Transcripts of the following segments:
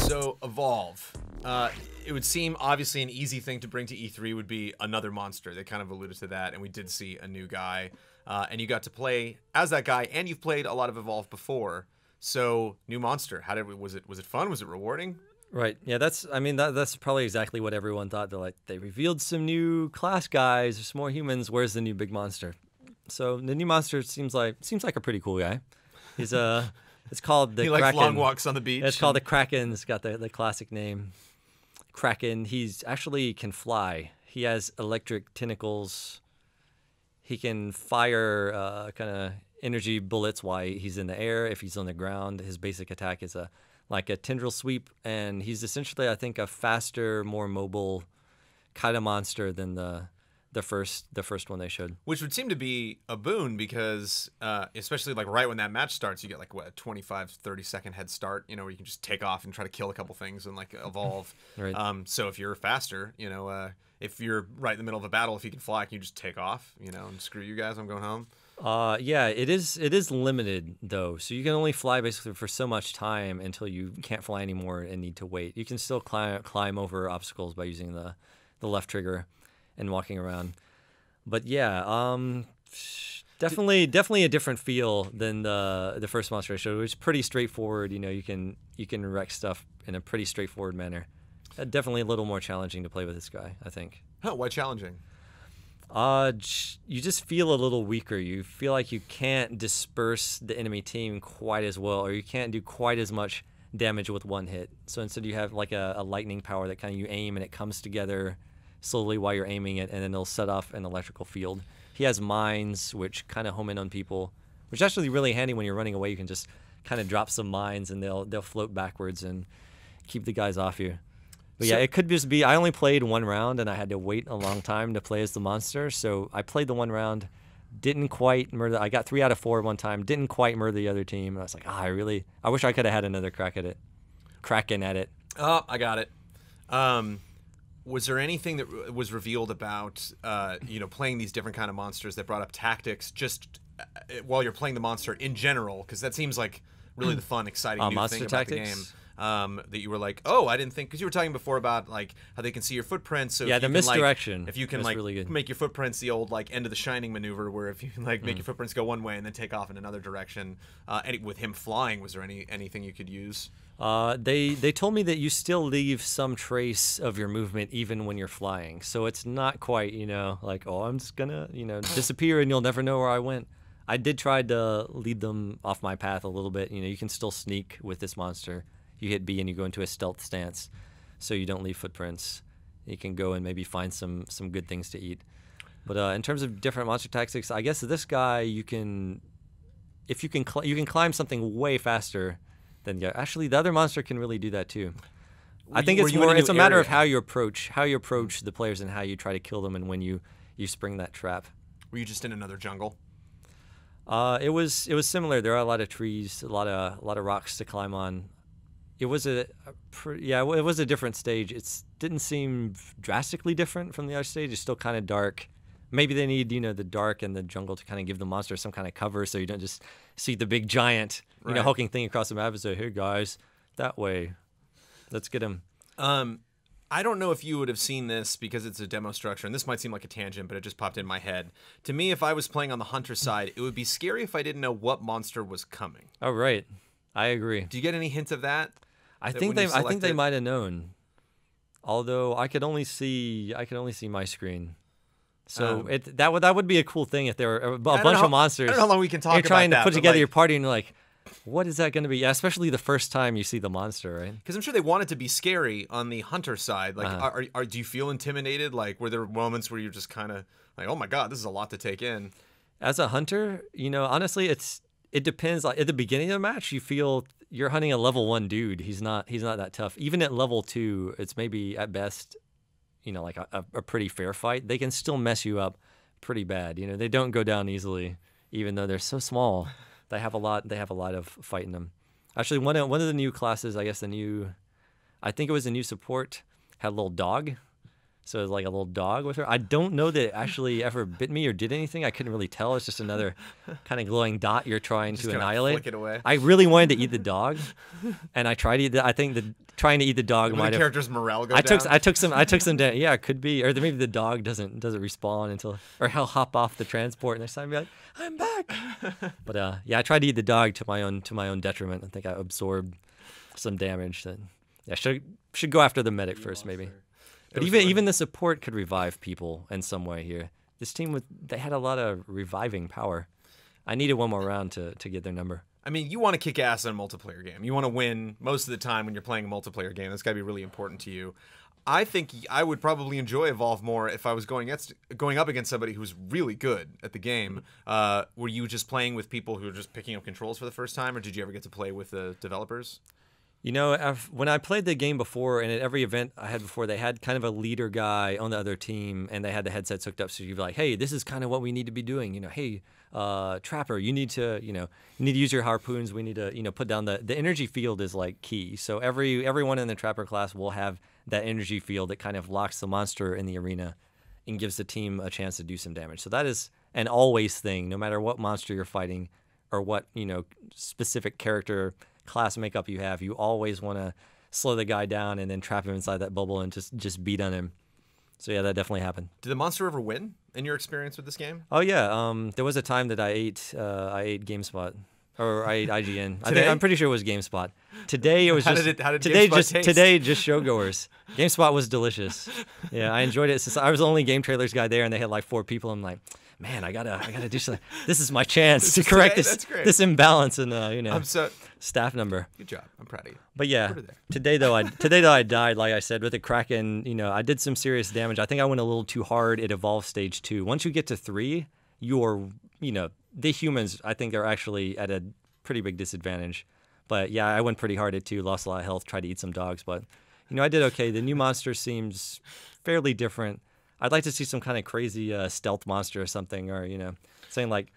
So, Evolve. It would seem obviously an easy thing to bring to E3 would be another monster. They kind of alluded to that, and we did see a new guy. And you got to play as that guy, and you've played a lot of Evolve before. So, new monster. How did was it fun? Was it rewarding? Right. Yeah, that's probably exactly what everyone thought. They're like, they revealed some new class guys, there's some more humans, where's the new big monster? So the new monster seems like a pretty cool guy. He's it's called the Kraken. He likes long walks on the beach. It's called the Kraken. It's got the classic name. Kraken. He's actually can fly. He has electric tentacles. He can fire kind of energy bullets while he's in the air. If he's on the ground, his basic attack is like a tendril sweep, and he's essentially, I think, a faster, more mobile kind of monster than the first one they showed. Which would seem to be a boon because, especially like right when that match starts, you get like, what, a 25, 30-second head start, you know, where you can just take off and try to kill a couple things and like evolve. Right. So if you're faster, you know, if you're right in the middle of a battle, if you can fly, can you just take off, you know, and screw you guys, I'm going home? Yeah, it is limited though, so you can only fly basically for so much time until you can't fly anymore and need to wait. You can still climb over obstacles by using the left trigger and walking around. But yeah, definitely a different feel than the first monster I showed. It was pretty straightforward. You know, you can wreck stuff in a pretty straightforward manner. Definitely a little more challenging to play with this guy, I think. Oh, why challenging? You just feel a little weaker. You feel like you can't disperse the enemy team quite as well, or you can't do quite as much damage with one hit. So instead you have like a lightning power that kind of you aim and it comes together slowly while you're aiming it, and then it'll set off an electrical field. He has mines, which kind of home in on people, which is actually really handy when you're running away. You can just kind of drop some mines and they'll float backwards and keep the guys off you. But yeah, it could just be I only played one round and I had to wait a long time to play as the monster. So I played the one round, didn't quite murder. I got 3 out of 4 one time, didn't quite murder the other team. And I was like, I wish I could have had another Kraken at it. Oh, I got it. Was there anything that was revealed about, you know, playing these different kind of monsters that brought up tactics just while you're playing the monster in general? Because that seems like really the fun, exciting new thing about the game. That you were like, oh, I didn't think, because you were talking before about like how they can see your footprints. So yeah, the misdirection. If you can like really make your footprints the old like End of the Shining maneuver, where if you like make your footprints go one way and then take off in another direction. With him flying, was there anything you could use? They told me that you still leave some trace of your movement even when you're flying. So it's not quite, you know, like, oh, I'm just gonna, you know, disappear and you'll never know where I went. I did try to lead them off my path a little bit. You know, you can still sneak with this monster. You hit B and you go into a stealth stance, so you don't leave footprints. You can go and maybe find some good things to eat. But in terms of different monster tactics, I guess this guy you can climb something way faster than actually the other monster can really do that too. I think it's a matter of how you approach the players and how you try to kill them and when you spring that trap. Were you just in another jungle? It was similar. There are a lot of trees, a lot of rocks to climb on. It was it was a different stage. It didn't seem drastically different from the other stage. It's still kind of dark. Maybe they need, you know, the dark and the jungle to kind of give the monster some kind of cover, so you don't just see the big giant, you know, hulking thing across the map and say, "Hey guys, that way, let's get him." I don't know if you would have seen this because it's a demo structure, and this might seem like a tangent, but it just popped in my head. To me, if I was playing on the hunter side, it would be scary if I didn't know what monster was coming. Oh right, I agree. Do you get any hint of that? I think they might have known, although I could only see my screen. So that would be a cool thing if there were a bunch of monsters. I don't know how long we can talk about that. You're trying to put together your party and you're like, what is that going to be? Yeah, especially the first time you see the monster, right? Because I'm sure they want it to be scary on the hunter side. Like, do you feel intimidated? Like, were there moments where you're just kind of like, oh my god, this is a lot to take in? As a hunter, you know, honestly, it depends. Like at the beginning of the match, you feel you're hunting a level 1 dude. He's not that tough. Even at level 2, it's maybe at best, you know, like a pretty fair fight. They can still mess you up pretty bad. You know, they don't go down easily, even though they're so small. They have a lot of fight in them. Actually, one of the new classes, I guess I think it was a new support, had a little dog. So it's like a little dog with her. I don't know that it actually ever bit me or did anything. I couldn't really tell. It's just another kind of glowing dot you're trying to annihilate. Flick it away. I really wanted to eat the dog, and I tried to eat I think trying to eat the dog might the have. character's morale go I down. took some down. Yeah, it could be, or maybe the dog doesn't respawn until, or he'll hop off the transport and next time be like, I'm back. But yeah, I tried to eat the dog to my own detriment. I think I absorbed some damage. That yeah, should go after the medic first maybe. But even the support could revive people in some way here. This team they had a lot of reviving power. I needed one more round to get their number. I mean, you want to kick ass in a multiplayer game. You want to win most of the time when you're playing a multiplayer game. That's got to be really important to you. I think I would probably enjoy Evolve more if I was going up against somebody who's really good at the game. Were you just playing with people who were just picking up controls for the first time, or did you ever get to play with the developers? You know, when I played the game before, and at every event I had before, they had kind of a leader guy on the other team, and they had the headsets hooked up, so you'd be like, hey, this is kind of what we need to be doing. You know, hey, Trapper, you need to use your harpoons. We need to, put down the energy field is like key. So everyone in the Trapper class will have that energy field that kind of locks the monster in the arena and gives the team a chance to do some damage. So that is an always thing, no matter what monster you're fighting or what, specific character class makeup you have. You always want to slow the guy down and then trap him inside that bubble and just beat on him. So yeah, that definitely happened. Did the monster ever win in your experience with this game? Oh yeah, there was a time that I ate GameSpot, or I ate IGN. I'm pretty sure it was GameSpot. Today it was how just did today GameSpot just taste? today just showgoers. GameSpot was delicious. Yeah, I enjoyed it. Since I was the only GameTrailers guy there, and they had like 4 people. I'm like, man, I gotta do something. This is my chance to correct this imbalance in staff number. Good job. I'm proud of you. But yeah, today though I died, like I said, with the Kraken. I did some serious damage. I think I went a little too hard at Evolve Stage 2. Once you get to 3, the humans I think are actually at a pretty big disadvantage. But yeah, I went pretty hard at 2, lost a lot of health, tried to eat some dogs, but I did okay. The new monster seems fairly different. I'd like to see some kind of crazy stealth monster or something, or something like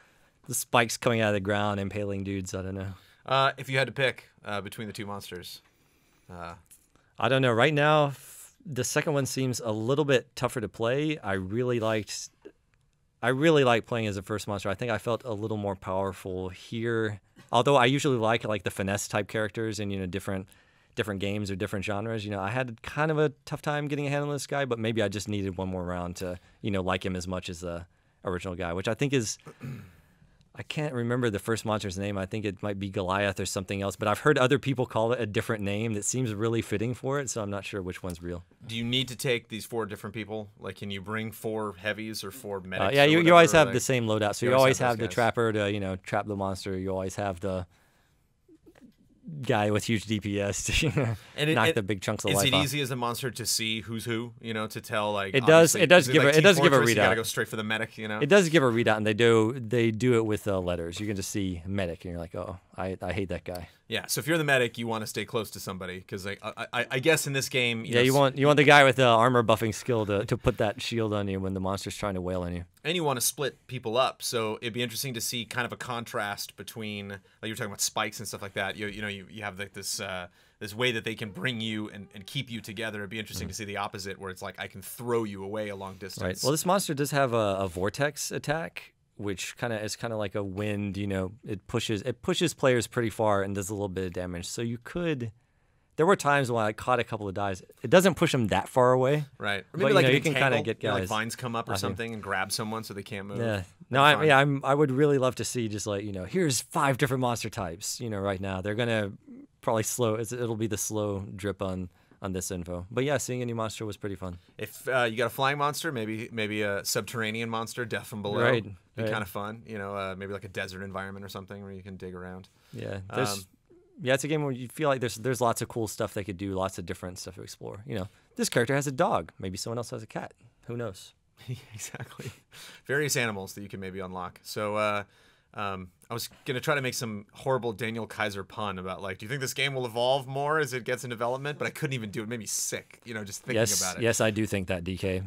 the spikes coming out of the ground, impaling dudes. I don't know. If you had to pick between the 2 monsters, I don't know. Right now, the second one seems a little bit tougher to play. I really liked playing as a first monster. I think I felt a little more powerful here. Although I usually like the finesse type characters in different games or different genres. I had kind of a tough time getting a handle on this guy, but maybe I just needed one more round to like him as much as the original guy, which I think is. I can't remember the first monster's name. I think it might be Goliath or something else, but I've heard other people call it a different name that seems really fitting for it, so I'm not sure which one's real. Do you need to take these 4 different people? Like, can you bring 4 heavies or 4 medics? Yeah, you always have the same loadout, so you always have the trapper to trap the monster. You always have the guy with huge DPS to knock the big chunks of life off. Is it easy as a monster to see who's who? To tell it does give a readout. You gotta go straight for the medic. It does give a readout, and they do it with letters. You can just see medic, and you're like, oh, I hate that guy. Yeah. So if you're the medic, you want to stay close to somebody because I guess in this game, you want the guy with the armor buffing skill to put that shield on you when the monster's trying to wail on you. And you want to split people up, so it'd be interesting to see kind of a contrast between, like you were talking about spikes and stuff like that. You have this way that they can bring you and keep you together. It'd be interesting to see the opposite, where it's like I can throw you away a long distance. Right. Well, this monster does have a vortex attack, which is kind of like a wind. It pushes players pretty far and does a little bit of damage. So you could. There were times when I caught a couple of dives. It doesn't push them that far away. Right. Or maybe you can kind of get guys. Like vines come up or something and grab someone so they can't move. Yeah. No, I would really love to see just here's 5 different monster types. Right now they're gonna probably slow. It'll be the slow drip on this info. But yeah, seeing a new monster was pretty fun. If you got a flying monster, maybe a subterranean monster, death from below. Right. Be kind of fun. Maybe like a desert environment or something where you can dig around. Yeah. Yeah, it's a game where you feel like there's lots of cool stuff they could do, lots of different stuff to explore. This character has a dog. Maybe someone else has a cat. Who knows? Exactly. Various animals that you can maybe unlock. So I was going to try to make some horrible Daniel Kaiser pun about, do you think this game will evolve more as it gets in development? But I couldn't even do it. It made me sick, just thinking about it. Yes, I do think that, DK.